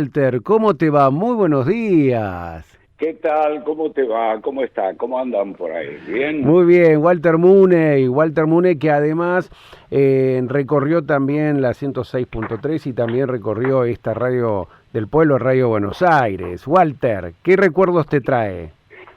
Walter, ¿cómo te va? Muy buenos días. ¿Qué tal? ¿Cómo te va? ¿Cómo está? ¿Cómo andan por ahí? ¿Bien? Muy bien, Walter Mune que además recorrió también la 106.3 y también recorrió esta radio del pueblo, Radio Buenos Aires. Walter, ¿qué recuerdos te trae?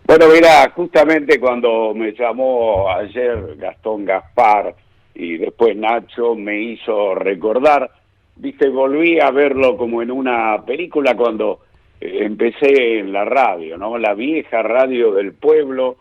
Bueno, mira, justamente cuando me llamó ayer Gastón Gaspar y después Nacho me hizo recordar, viste, volví a verlo como en una película cuando empecé en la radio, ¿no? La vieja radio del pueblo,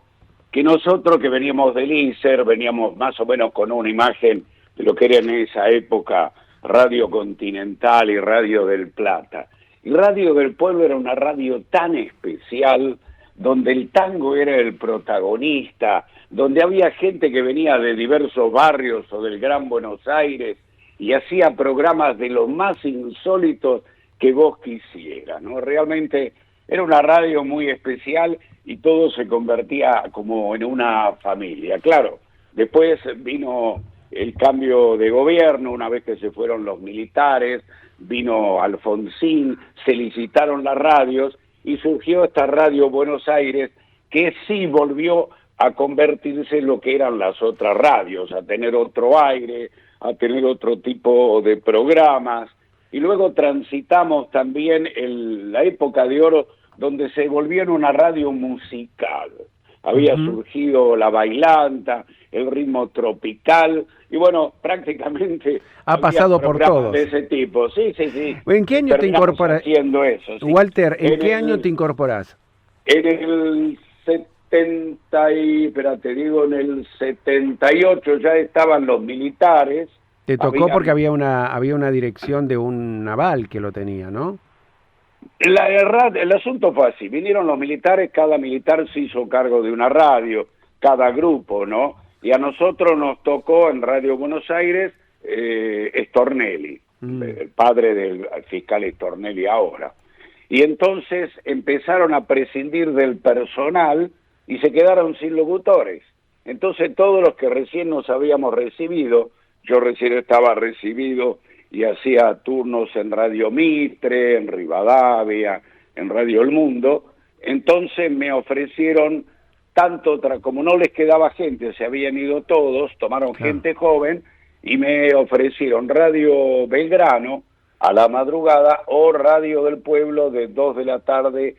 que nosotros que veníamos del ISER, veníamos más o menos con una imagen de lo que era en esa época Radio Continental y Radio del Plata. Y Radio del Pueblo era una radio tan especial, donde el tango era el protagonista, donde había gente que venía de diversos barrios o del Gran Buenos Aires y hacía programas de los más insólitos que vos quisieras, ¿no? Realmente era una radio muy especial y todo se convertía como en una familia. Claro, después vino el cambio de gobierno, una vez que se fueron los militares, vino Alfonsín, se licitaron las radios y surgió esta Radio Buenos Aires, que sí volvió a convertirse en lo que eran las otras radios, a tener otro aire, a tener otro tipo de programas, y luego transitamos también la época de oro, donde se volvió en una radio musical. Había surgido la bailanta, el ritmo tropical, y bueno, prácticamente Ha pasado por todos. de ese tipo. Sí, sí, sí. ¿En qué año te incorporas? Haciendo eso, sí. Walter, ¿en qué año te incorporás? En el 70 y, espérate, digo, en el 78 ya estaban los militares. Te tocó porque había una dirección de un naval que lo tenía, ¿no? El asunto fue así, vinieron los militares, cada militar se hizo cargo de una radio, cada grupo, ¿no? Y a nosotros nos tocó en Radio Buenos Aires Stornelli, el padre del fiscal Stornelli ahora. Y entonces empezaron a prescindir del personal y se quedaron sin locutores. Entonces todos los que recién nos habíamos recibido, yo recién estaba recibido y hacía turnos en Radio Mitre, en Rivadavia, en Radio El Mundo, entonces me ofrecieron como no les quedaba gente, se habían ido todos, tomaron gente joven y me ofrecieron Radio Belgrano a la madrugada o Radio del Pueblo de 2 de la tarde,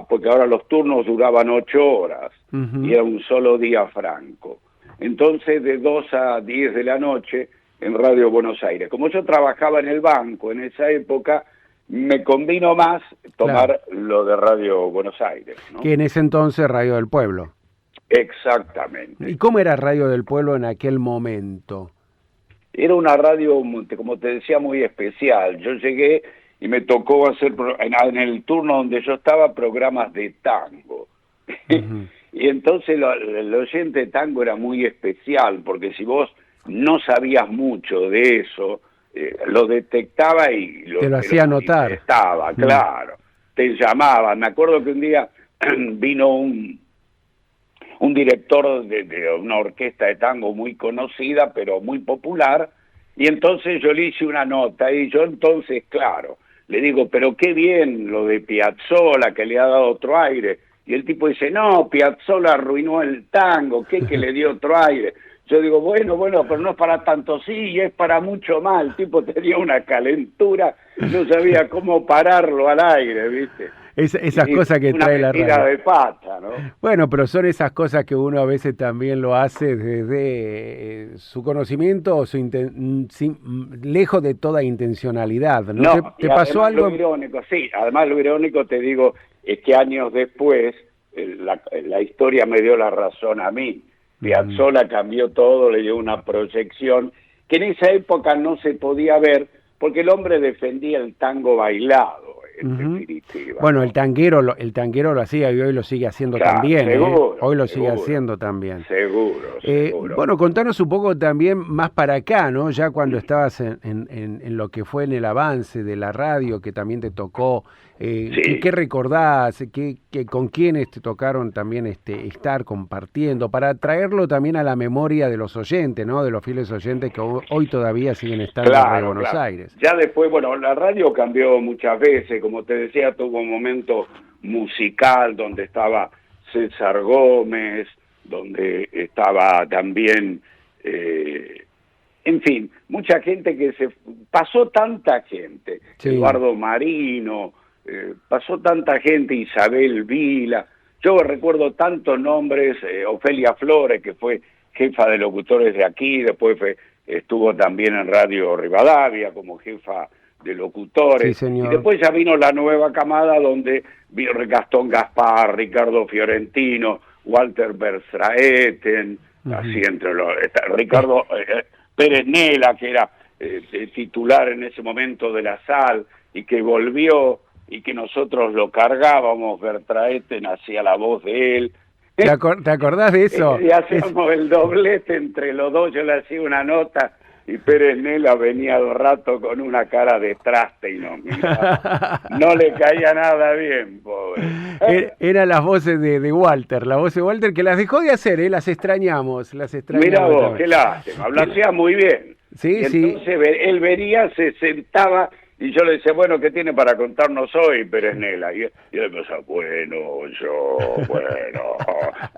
porque ahora los turnos duraban 8 horas y era un solo día franco. Entonces de 2 a 10 de la noche en Radio Buenos Aires. Como yo trabajaba en el banco en esa época, me convino más tomar lo de Radio Buenos Aires, ¿no? Que en ese entonces Radio del Pueblo. Exactamente. ¿Y cómo era Radio del Pueblo en aquel momento? Era una radio, como te decía, muy especial. Yo llegué y me tocó hacer, en el turno donde yo estaba, programas de tango. Y entonces el oyente de tango era muy especial, porque si vos no sabías mucho de eso, lo detectaba y te lo hacía notar. Estaba, claro. Te llamaban. Me acuerdo que un día vino un director de una orquesta de tango muy conocida, pero muy popular, y entonces yo le hice una nota, y yo entonces, claro, le digo, pero qué bien lo de Piazzolla, que le ha dado otro aire. Y el tipo dice, no, Piazzolla arruinó el tango, que le dio otro aire. Yo digo, bueno, pero no es para tanto, sí, es para mucho más. El tipo tenía una calentura, no sabía cómo pararlo al aire, ¿viste? Esas cosas que trae la radio. Una de pata, ¿no? Bueno, pero son esas cosas que uno a veces también lo hace desde su conocimiento o lejos de toda intencionalidad, ¿no? No, ¿Te pasó algo? Lo irónico, sí, además lo irónico, te digo, es que años después la historia me dio la razón a mí. Piazzolla cambió todo, le dio una proyección que en esa época no se podía ver porque el hombre defendía el tango bailado. en definitiva. Bueno, ¿no? el tanguero lo hacía y hoy lo sigue haciendo también. Seguro, Hoy lo seguro, sigue haciendo también. Seguro. Bueno, contanos un poco también más para acá, ¿no? Ya cuando estabas en lo que fue en el avance de la radio, que también te tocó, Sí. ¿qué recordás? ¿Con quiénes te tocaron también estar compartiendo? Para traerlo también a la memoria de los oyentes, ¿no? De los fieles oyentes que hoy todavía siguen estando en Radio Buenos Aires. Ya después, bueno, la radio cambió muchas veces, como te decía, tuvo un momento musical donde estaba César Gómez, donde estaba también, en fin, mucha gente que pasó tanta gente, sí. Eduardo Marino, pasó tanta gente, Isabel Vila, yo recuerdo tantos nombres, Ofelia Flores, que fue jefa de locutores de aquí, después estuvo también en Radio Rivadavia como jefa de locutores, sí, y después ya vino la nueva camada donde vino Gastón Gaspar, Ricardo Fiorentino, Walter Berstraeten, así entre los, Ricardo Pérez Nela, que era titular en ese momento de la SAL y que volvió y que nosotros lo cargábamos, Berstraeten hacía la voz de él. ¿Te acordás de eso? Y hacíamos el doblete entre los dos, yo le hacía una nota y Pérez Nela venía de rato con una cara de traste y no le caía nada bien, pobre. Eran las voces de Walter, la voz de Walter que las dejó de hacer, las extrañamos. Mirá vos, también. Qué lástima, lo hacía muy bien. Sí, y entonces él venía, se sentaba y yo le decía, bueno, ¿qué tiene para contarnos hoy, Pérez Nela? Y él me decía, bueno,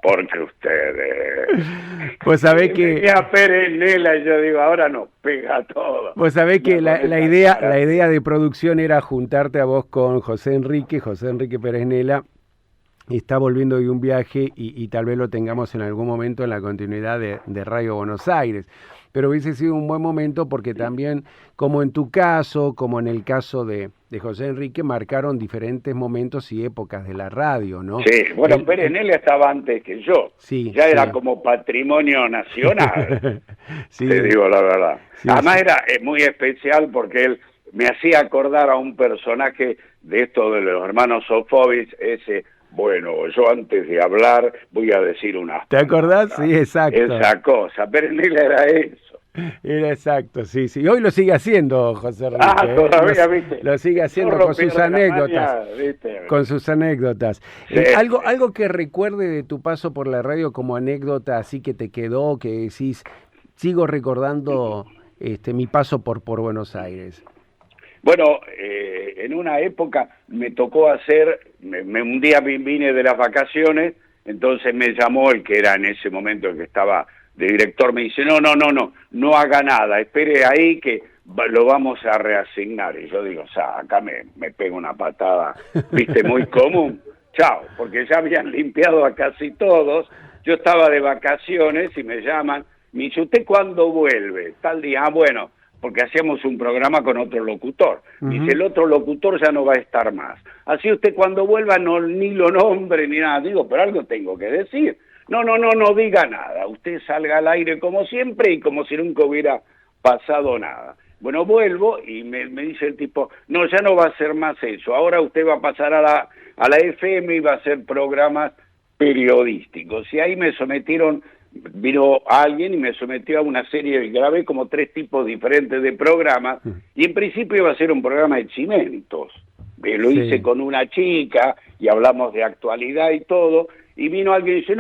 porque ustedes... Pues sabés que... Venía Pérez Nela y yo digo, ahora nos pega todo. Pues sabés que la idea de producción era juntarte a vos con José Enrique Pérez Nela, y está volviendo de un viaje y tal vez lo tengamos en algún momento en la continuidad de Radio Buenos Aires. Pero hubiese sido un buen momento porque también, como en tu caso, como en el caso de José Enrique, marcaron diferentes momentos y épocas de la radio, ¿no? Sí, bueno, Pérez Nela estaba antes que yo. Sí, ya era como patrimonio nacional, sí, te digo la verdad. Sí, además sí. Era muy especial porque él me hacía acordar a un personaje de esto de los hermanos Sofovich, ese... Bueno, yo antes de hablar voy a decir una... ¿Te acordás? Sí, exacto. Esa cosa, Pérez Nela era eso. Era exacto, sí. Hoy lo sigue haciendo José Enrique. Todavía, ¿viste? Lo sigue haciendo con sus anécdotas. Con sus anécdotas. Sí. Algo que recuerde de tu paso por la radio como anécdota, así que te quedó, que decís, sigo recordando mi paso por Buenos Aires. Bueno, en una época me tocó hacer, un día vine de las vacaciones, entonces me llamó el que era en ese momento el que estaba de director, me dice, no haga nada, espere ahí que lo vamos a reasignar. Y yo digo, o sea, acá me pego una patada, viste, muy común, chao, porque ya habían limpiado a casi todos, yo estaba de vacaciones y me llaman, me dice, ¿usted cuándo vuelve? Tal día, bueno, porque hacíamos un programa con otro locutor. Dice, el otro locutor ya no va a estar más. Así usted cuando vuelva ni lo nombre ni nada. Digo, pero algo tengo que decir. No diga nada. Usted salga al aire como siempre y como si nunca hubiera pasado nada. Bueno, vuelvo y me dice el tipo, no, ya no va a ser más eso. Ahora usted va a pasar a la FM y va a hacer programas periodísticos. Y ahí me sometieron... Vino alguien y me sometió a una serie, grabé como 3 tipos diferentes de programas, y en principio iba a ser un programa de chimentos. Lo hice con una chica, y hablamos de actualidad y todo, y vino alguien y dice,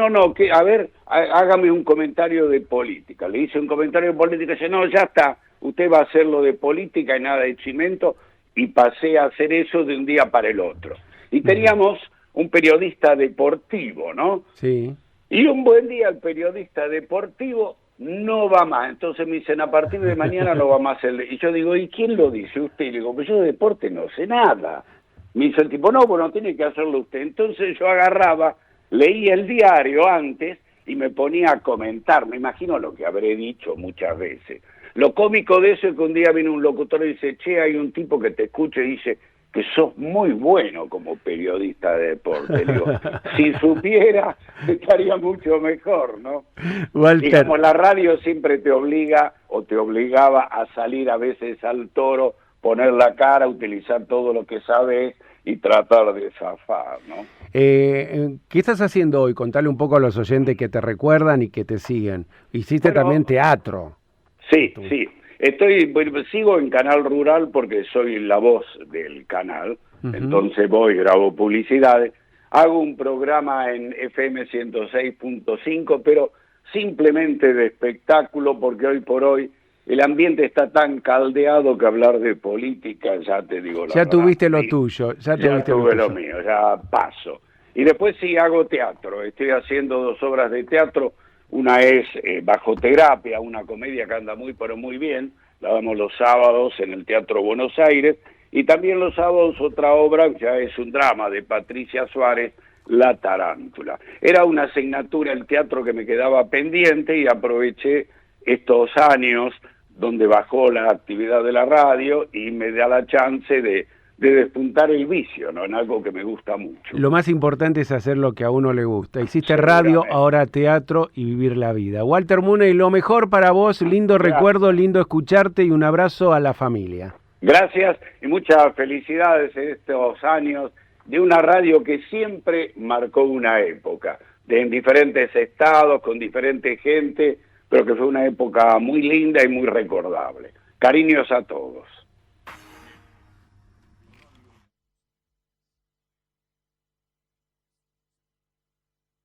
a ver, hágame un comentario de política. Le hice un comentario de política, y dice, no, ya está, usted va a hacerlo de política y nada de chimento, y pasé a hacer eso de un día para el otro. Y teníamos un periodista deportivo, ¿no? Sí. Y un buen día el periodista deportivo no va más. Entonces me dicen, a partir de mañana no va más Y yo digo, ¿y quién lo dice? Usted. Y le digo, pues yo de deporte no sé nada. Me dice el tipo, no, bueno, tiene que hacerlo usted. Entonces yo agarraba, leía el diario antes y me ponía a comentar. Me imagino lo que habré dicho muchas veces. Lo cómico de eso es que un día viene un locutor y dice, che, hay un tipo que te escucha y dice que sos muy bueno como periodista de deporte. Digo, si supiera, estaría mucho mejor, ¿no? Walter. Digamos, la radio siempre te obliga o te obligaba a salir a veces al toro poner la cara, utilizar todo lo que sabes y tratar de zafar, ¿no? ¿Qué estás haciendo hoy? Contale un poco a los oyentes que te recuerdan y que te siguen. Hiciste también teatro. Sí, sí. Sigo en Canal Rural porque soy la voz del canal, entonces voy, grabo publicidades, hago un programa en FM 106.5, pero simplemente de espectáculo, porque hoy por hoy el ambiente está tan caldeado que hablar de política, ya te digo la Ya verdad. tuviste lo tuyo. Ya tuve lo mío, ya paso. Y después sí hago teatro, estoy haciendo 2 obras de teatro. Una es Bajo Terapia, una comedia que anda muy pero muy bien, la damos los sábados en el Teatro Buenos Aires, y también los sábados otra obra, ya es un drama de Patricia Suárez, La Tarántula. Era una asignatura el teatro que me quedaba pendiente y aproveché estos años donde bajó la actividad de la radio y me da la chance de despuntar el vicio, ¿no? En algo que me gusta mucho. Lo más importante es hacer lo que a uno le gusta. Hiciste radio, ahora teatro y vivir la vida. Walter Mooney, lo mejor para vos, lindo recuerdo, lindo escucharte y un abrazo a la familia. Gracias y muchas felicidades en estos años de una radio que siempre marcó una época, en diferentes estados, con diferente gente, pero que fue una época muy linda y muy recordable. Cariños a todos.